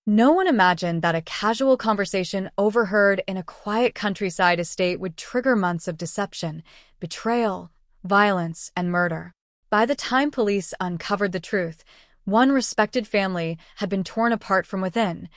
No one imagined that a casual conversation overheard in a quiet countryside estate would trigger months of deception, betrayal, violence, and murder. By the time police uncovered the truth, one respected family had been torn apart from within,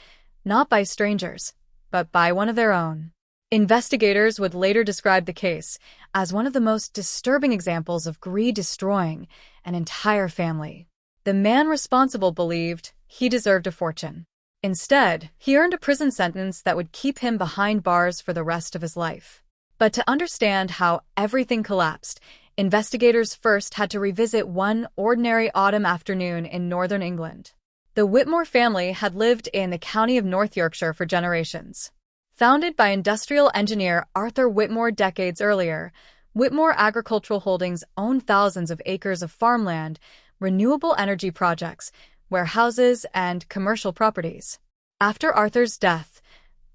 not by strangers, but by one of their own. Investigators would later describe the case as one of the most disturbing examples of greed destroying an entire family. The man responsible believed he deserved a fortune. Instead, he earned a prison sentence that would keep him behind bars for the rest of his life. But to understand how everything collapsed, investigators first had to revisit one ordinary autumn afternoon in northern England. The Whitmore family had lived in the county of North Yorkshire for generations. Founded by industrial engineer Arthur Whitmore decades earlier, Whitmore Agricultural Holdings owned thousands of acres of farmland, renewable energy projects, warehouses, and commercial properties. After Arthur's death,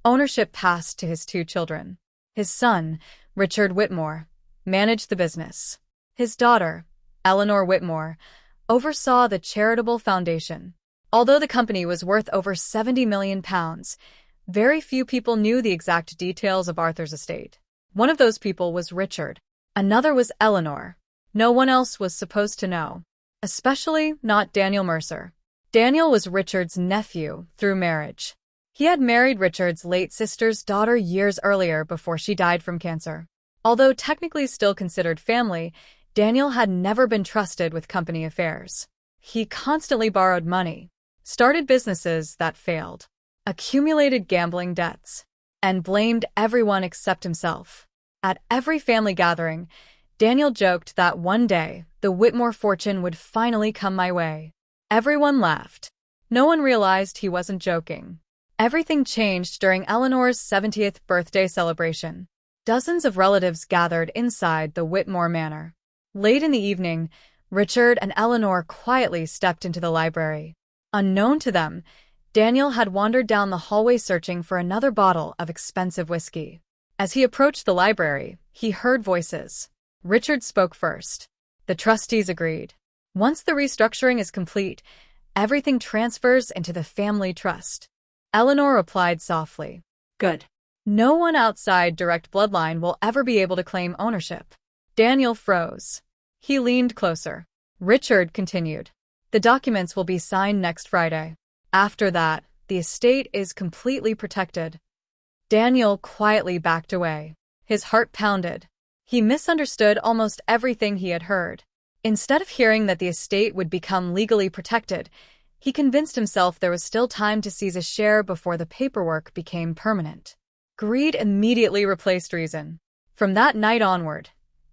ownership passed to his two children. His son, Richard Whitmore, managed the business. His daughter, Eleanor Whitmore, oversaw the charitable foundation. Although the company was worth over £70 million, very few people knew the exact details of Arthur's estate. One of those people was Richard. Another was Eleanor. No one else was supposed to know. Especially not Daniel Mercer. Daniel was Richard's nephew through marriage. He had married Richard's late sister's daughter years earlier before she died from cancer. Although technically still considered family, Daniel had never been trusted with company affairs. He constantly borrowed money, started businesses that failed, accumulated gambling debts, and blamed everyone except himself. At every family gathering, Daniel joked that one day the Whitmore fortune would finally come my way. Everyone laughed. No one realized he wasn't joking. Everything changed during Eleanor's 70th birthday celebration. Dozens of relatives gathered inside the Whitmore manor. Late in the evening, Richard and Eleanor quietly stepped into the library. Unknown to them, Daniel had wandered down the hallway searching for another bottle of expensive whiskey. As he approached the library, he heard voices. Richard spoke first. The trustees agreed. Once the restructuring is complete, everything transfers into the family trust. Eleanor replied softly. Good. No one outside direct bloodline will ever be able to claim ownership. Daniel froze. He leaned closer. Richard continued. The documents will be signed next Friday. After that, the estate is completely protected. Daniel quietly backed away. His heart pounded. He misunderstood almost everything he had heard. Instead of hearing that the estate would become legally protected, he convinced himself there was still time to seize a share before the paperwork became permanent. Greed immediately replaced reason. From that night onward,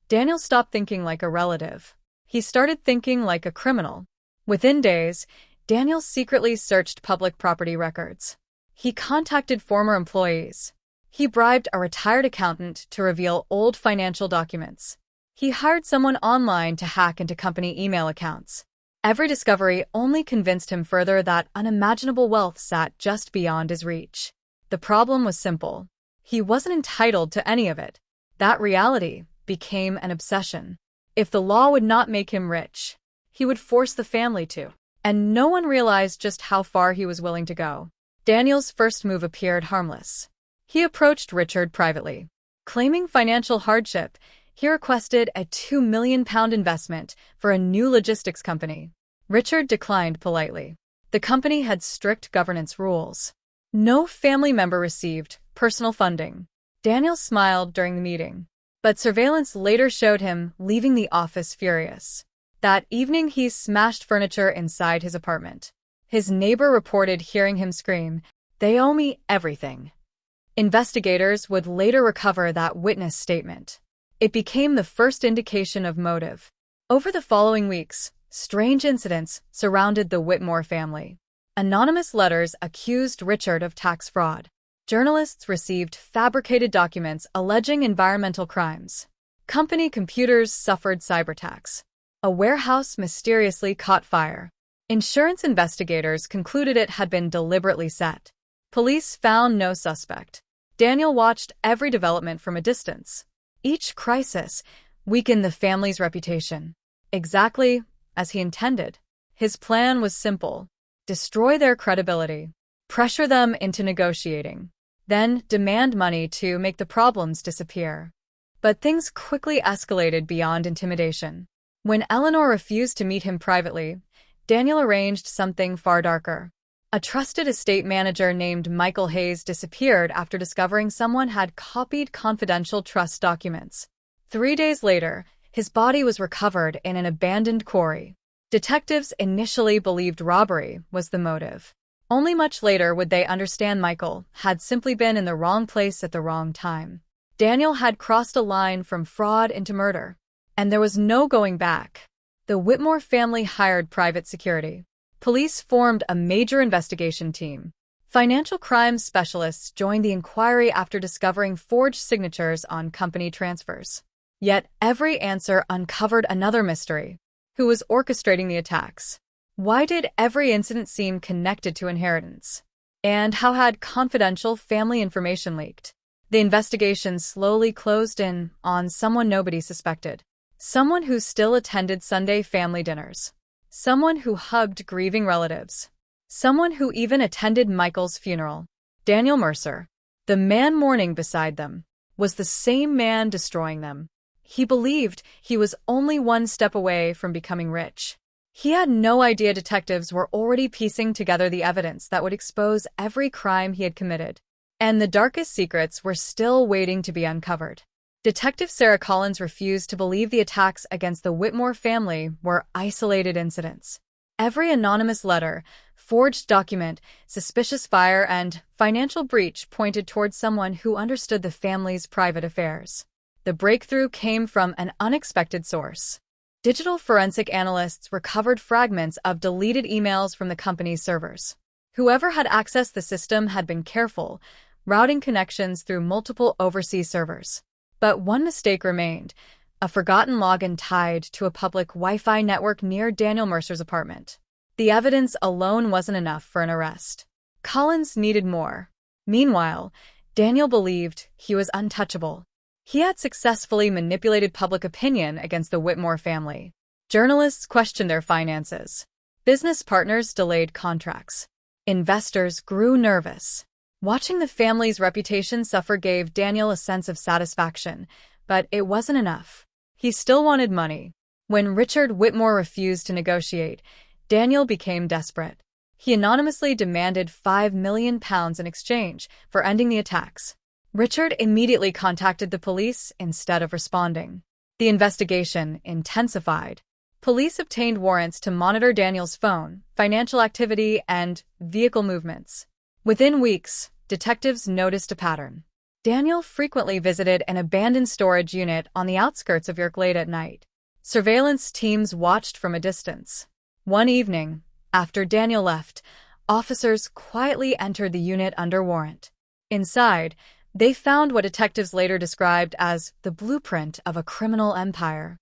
Daniel stopped thinking like a relative. He started thinking like a criminal. Within days, Daniel secretly searched public property records. He contacted former employees. He bribed a retired accountant to reveal old financial documents. He hired someone online to hack into company email accounts. Every discovery only convinced him further that unimaginable wealth sat just beyond his reach. The problem was simple. He wasn't entitled to any of it. That reality became an obsession. If the law would not make him rich, he would force the family to. And no one realized just how far he was willing to go. Daniel's first move appeared harmless. He approached Richard privately. Claiming financial hardship, he requested a £2 million investment for a new logistics company. Richard declined politely. The company had strict governance rules. No family member received personal funding. Daniel smiled during the meeting, but surveillance later showed him leaving the office furious. That evening he smashed furniture inside his apartment. His neighbor reported hearing him scream, "They owe me everything." Investigators would later recover that witness statement. It became the first indication of motive. Over the following weeks, strange incidents surrounded the Whitmore family. Anonymous letters accused Richard of tax fraud. Journalists received fabricated documents alleging environmental crimes. Company computers suffered cyberattacks. A warehouse mysteriously caught fire. Insurance investigators concluded it had been deliberately set. Police found no suspect. Daniel watched every development from a distance. Each crisis weakened the family's reputation. Exactly as he intended. His plan was simple: destroy their credibility. pressure them into negotiating, then demand money to make the problems disappear. But things quickly escalated beyond intimidation. When Eleanor refused to meet him privately, Daniel arranged something far darker. A trusted estate manager named Michael Hayes disappeared after discovering someone had copied confidential trust documents. 3 days later, his body was recovered in an abandoned quarry. Detectives initially believed robbery was the motive. Only much later would they understand Michael had simply been in the wrong place at the wrong time. Daniel had crossed a line from fraud into murder, and there was no going back. The Whitmore family hired private security. Police formed a major investigation team. Financial crimes specialists joined the inquiry after discovering forged signatures on company transfers. Yet every answer uncovered another mystery. Who was orchestrating the attacks? Why did every incident seem connected to inheritance? And how had confidential family information leaked? The investigation slowly closed in on someone nobody suspected. Someone who still attended Sunday family dinners. Someone who hugged grieving relatives. Someone who even attended Michael's funeral. Daniel Mercer, the man mourning beside them, was the same man destroying them. He believed he was only one step away from becoming rich. He had no idea detectives were already piecing together the evidence that would expose every crime he had committed. And the darkest secrets were still waiting to be uncovered. Detective Sarah Collins refused to believe the attacks against the Whitmore family were isolated incidents. Every anonymous letter, forged document, suspicious fire, and financial breach pointed towards someone who understood the family's private affairs. The breakthrough came from an unexpected source. Digital forensic analysts recovered fragments of deleted emails from the company's servers. Whoever had accessed the system had been careful, routing connections through multiple overseas servers. But one mistake remained, a forgotten login tied to a public Wi-Fi network near Daniel Mercer's apartment. The evidence alone wasn't enough for an arrest. Collins needed more. Meanwhile, Daniel believed he was untouchable. He had successfully manipulated public opinion against the Whitmore family. Journalists questioned their finances. Business partners delayed contracts. Investors grew nervous. Watching the family's reputation suffer gave Daniel a sense of satisfaction, but it wasn't enough. He still wanted money. When Richard Whitmore refused to negotiate, Daniel became desperate. He anonymously demanded £5 million in exchange for ending the attacks. Richard immediately contacted the police instead of responding. The investigation intensified. Police obtained warrants to monitor Daniel's phone, financial activity, and vehicle movements. Within weeks, detectives noticed a pattern. Daniel frequently visited an abandoned storage unit on the outskirts of York late at night. Surveillance teams watched from a distance. One evening, after Daniel left, officers quietly entered the unit under warrant. Inside, they found what detectives later described as the blueprint of a criminal empire.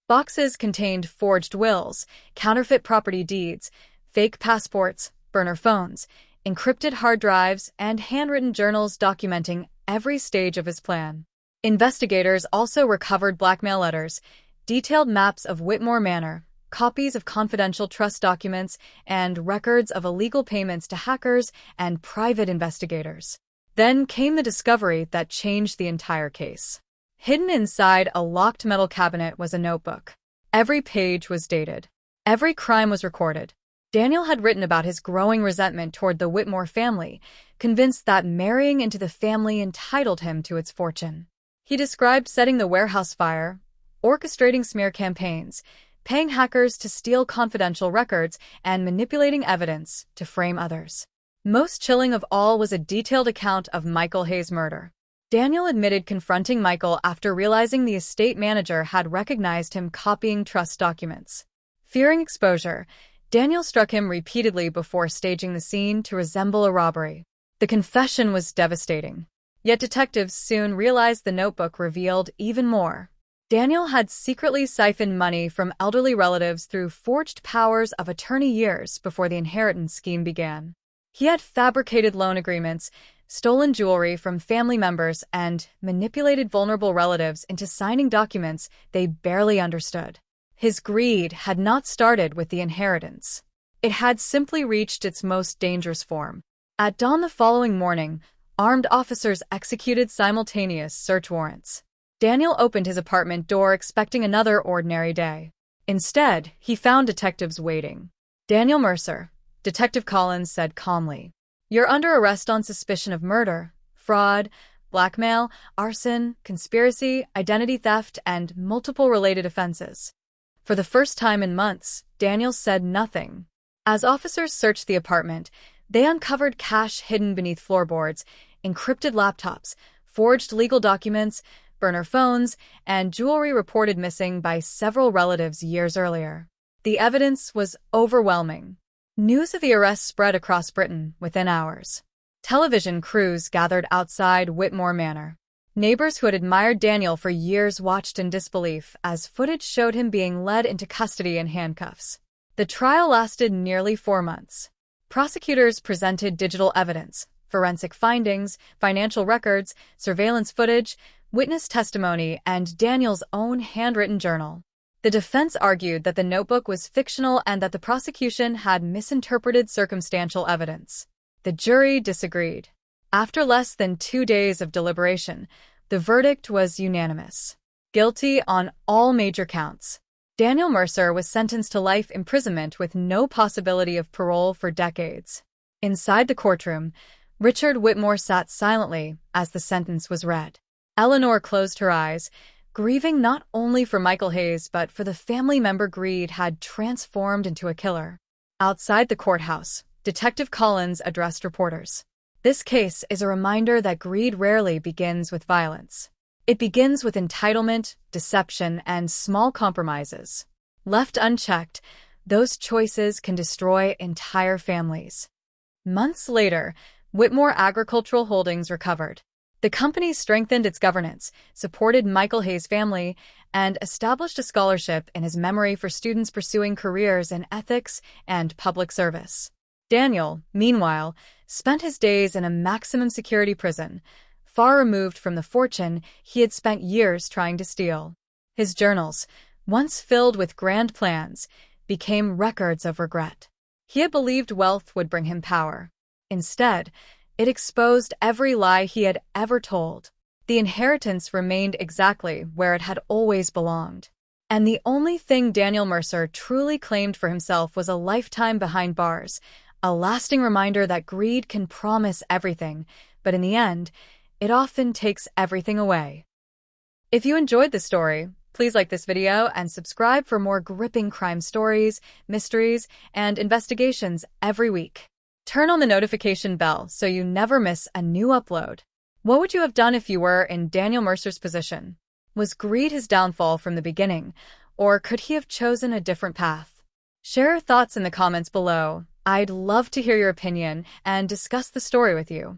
Boxes contained forged wills, counterfeit property deeds, fake passports, burner phones, encrypted hard drives, and handwritten journals documenting every stage of his plan. Investigators also recovered blackmail letters, detailed maps of Whitmore Manor, copies of confidential trust documents, and records of illegal payments to hackers and private investigators. Then came the discovery that changed the entire case. Hidden inside a locked metal cabinet was a notebook. Every page was dated. Every crime was recorded. Daniel had written about his growing resentment toward the Whitmore family, convinced that marrying into the family entitled him to its fortune. He described setting the warehouse fire, orchestrating smear campaigns, paying hackers to steal confidential records, and manipulating evidence to frame others. Most chilling of all was a detailed account of Michael Hayes' murder. Daniel admitted confronting Michael after realizing the estate manager had recognized him copying trust documents. Fearing exposure, Daniel struck him repeatedly before staging the scene to resemble a robbery. The confession was devastating. Yet detectives soon realized the notebook revealed even more. Daniel had secretly siphoned money from elderly relatives through forged powers of attorney years before the inheritance scheme began. He had fabricated loan agreements, stolen jewelry from family members, and manipulated vulnerable relatives into signing documents they barely understood. His greed had not started with the inheritance. It had simply reached its most dangerous form. At dawn the following morning, armed officers executed simultaneous search warrants. Daniel opened his apartment door expecting another ordinary day. Instead, he found detectives waiting. Daniel Mercer, Detective Collins said calmly, "You're under arrest on suspicion of murder, fraud, blackmail, arson, conspiracy, identity theft, and multiple related offenses." For the first time in months, Daniel said nothing. As officers searched the apartment, they uncovered cash hidden beneath floorboards, encrypted laptops, forged legal documents, burner phones, and jewelry reported missing by several relatives years earlier. The evidence was overwhelming. News of the arrest spread across Britain within hours. Television crews gathered outside Whitmore Manor. Neighbors who had admired Daniel for years watched in disbelief as footage showed him being led into custody in handcuffs. The trial lasted nearly 4 months. Prosecutors presented digital evidence, forensic findings, financial records, surveillance footage, witness testimony, and Daniel's own handwritten journal. The defense argued that the notebook was fictional and that the prosecution had misinterpreted circumstantial evidence. The jury disagreed. After less than 2 days of deliberation, the verdict was unanimous. Guilty on all major counts. Daniel Mercer was sentenced to life imprisonment with no possibility of parole for decades. Inside the courtroom, Richard Whitmore sat silently as the sentence was read. Eleanor closed her eyes, grieving not only for Michael Hayes but for the family member Greed had transformed into a killer. Outside the courthouse, Detective Collins addressed reporters. "This case is a reminder that greed rarely begins with violence. It begins with entitlement, deception, and small compromises. Left unchecked, those choices can destroy entire families." Months later, Whitmore Agricultural Holdings recovered. The company strengthened its governance, supported Michael Hayes' family, and established a scholarship in his memory for students pursuing careers in ethics and public service. Daniel, meanwhile, spent his days in a maximum security prison, far removed from the fortune he had spent years trying to steal. His journals, once filled with grand plans, became records of regret. He had believed wealth would bring him power. Instead, it exposed every lie he had ever told. The inheritance remained exactly where it had always belonged. And the only thing Daniel Mercer truly claimed for himself was a lifetime behind bars, a lasting reminder that greed can promise everything, but in the end, it often takes everything away. If you enjoyed this story, please like this video and subscribe for more gripping crime stories, mysteries, and investigations every week. Turn on the notification bell so you never miss a new upload. What would you have done if you were in Daniel Mercer's position? Was greed his downfall from the beginning, or could he have chosen a different path? Share your thoughts in the comments below. I'd love to hear your opinion and discuss the story with you.